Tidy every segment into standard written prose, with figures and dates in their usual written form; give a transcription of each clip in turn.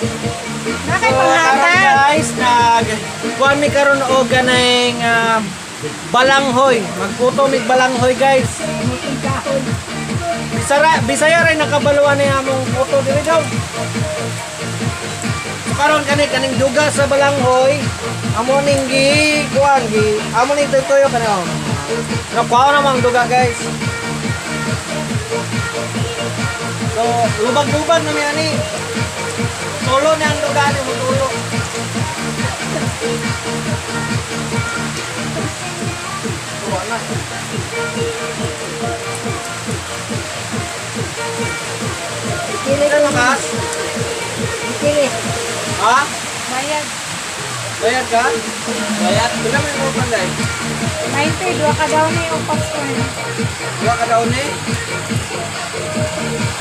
Karon guys, kuan mi karon og ganeng balanghoy. Magputo mig balanghoy guys. Bisaya rin nakabaluan ni among puto diri daw. Karon kaning duga sa balanghoy, amo ning amo ning tuyo kana. Nakuha namang duga guys. So, lubag-lubag na niya ni. Tulo na ang duga ni mo tulo. Tuwa na. Ikili ka nakas? Ikili. Ha? Bayad. Bayad ka? Bayad? Bila may mo panday? 90, dua ka daw ni upas ko na. Dua ka daw ni?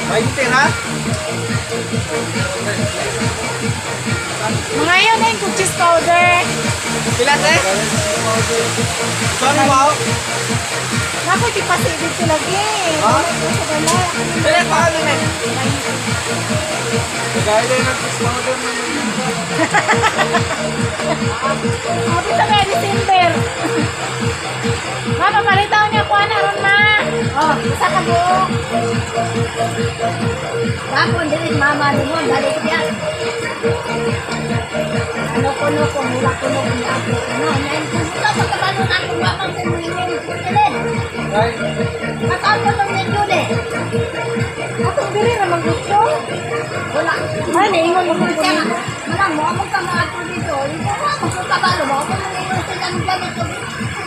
20 ha? Mga yun na yung cookies powder. Pila te? So ano mo? Naku, di pa sige ito lagi. Ha? Wala. Pila pa ano na? Gaya din ang cookies powder na Happy sa kaya December. Mama, palitaw niya ko na ron ma. Oh, isa ka buo. Bakon din mama ni mo, balik yan. Ano ko mula ko ni ako. Ano, yan ko sa pagkabalo na akong mamang sa mga kutilin. Right? Nakaupo lang yan yun eh. Atong diri naman gusto. Wala. Ay, naingon mo kung siya. Malang mo, among ka mga ato dito. Hindi mo, among pagkabalo mo. Ako nang naingon sa dyan ganito.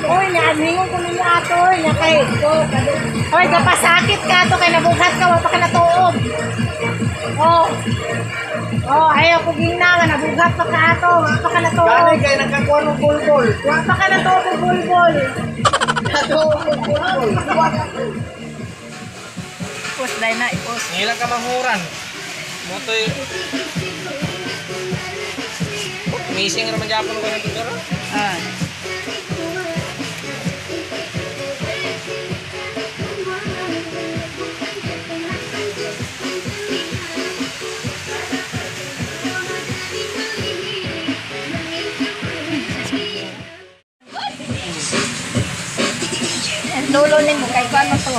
Uy, naningon ko niya ato. Niya kay. Uy, kapasakit ka ato. Kay nabughat ka. Wala pa ka natuog. Oh. Oh, ayaw ko ginangan. Nabughat pa ka ato. Wala pa ka natuog. Gani kayo nagkakuha ng bulbul. Wala pa ka natuog ng bulbul. Ipos dahil na, ipos. Ngilang ka manghuran. Motoy. Missing naman Japon ko nito pero. Ah. Dulo ni mo kay paano to?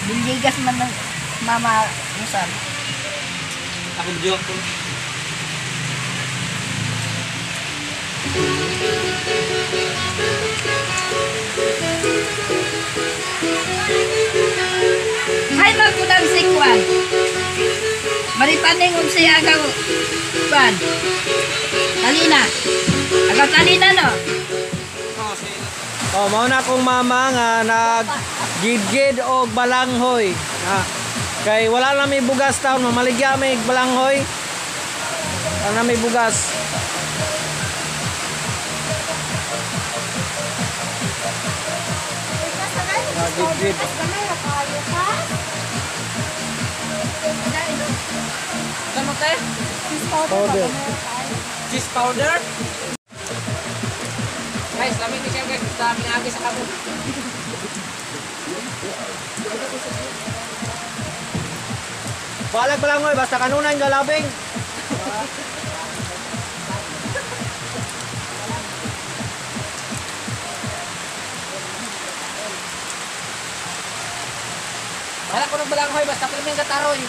Biligas man ng mama usan. Ako joke ko. Hay magkudang sikwan. Maripaning siya agaw. Kwan. Talina. Agaw talina no. Oh, mao na akong mama nga nag-gid-gid og balanghoy. Kay wala na may bugas taon, mamaligya may balanghoy. Wala na may bugas. Gid-gid. Ano tayo? Powder. Cheese powder. Guys, lamig siya guys. Sa pinagi sa kamo. Balag balanghoy basta kanunay nga labing. Wala ko ng balanghoy basta piling kataroy.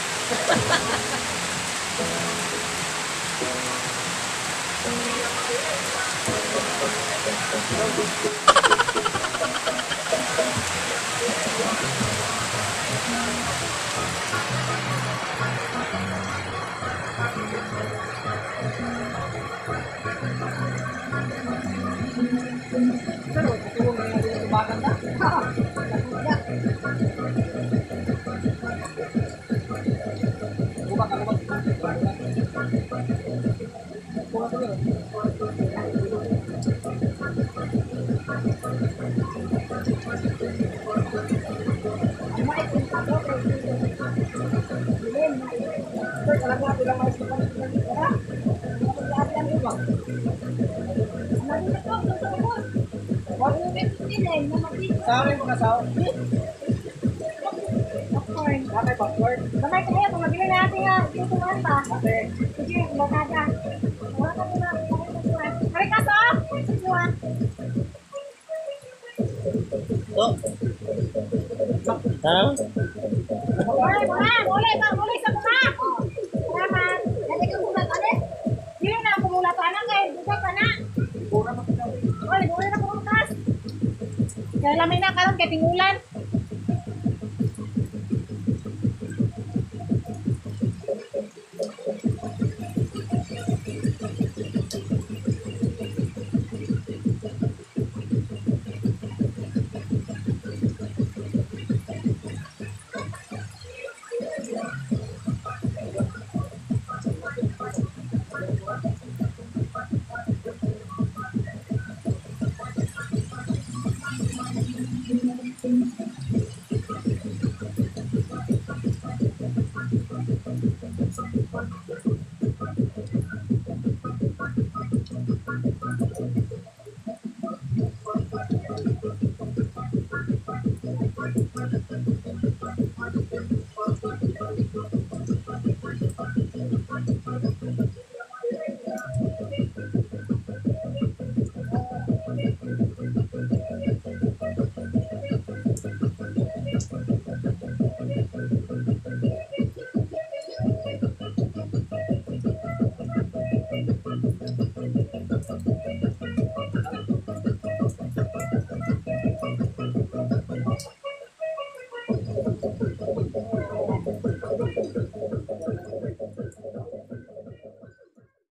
Sa amin mo kasaw. Popcorn. Bakit password? Mamay kaya, kung mabili natin nga, tutuan pa. Sige, bakada. Wala ka muna. Hari ka sa? Tutuan. Ha? Boleh sa mga. Salamat. Dali ka muna ka din. Dili na ako mula pa na kay buka ka na. Boleh na pumuntas. Kaya lamay na karon kay tingulan.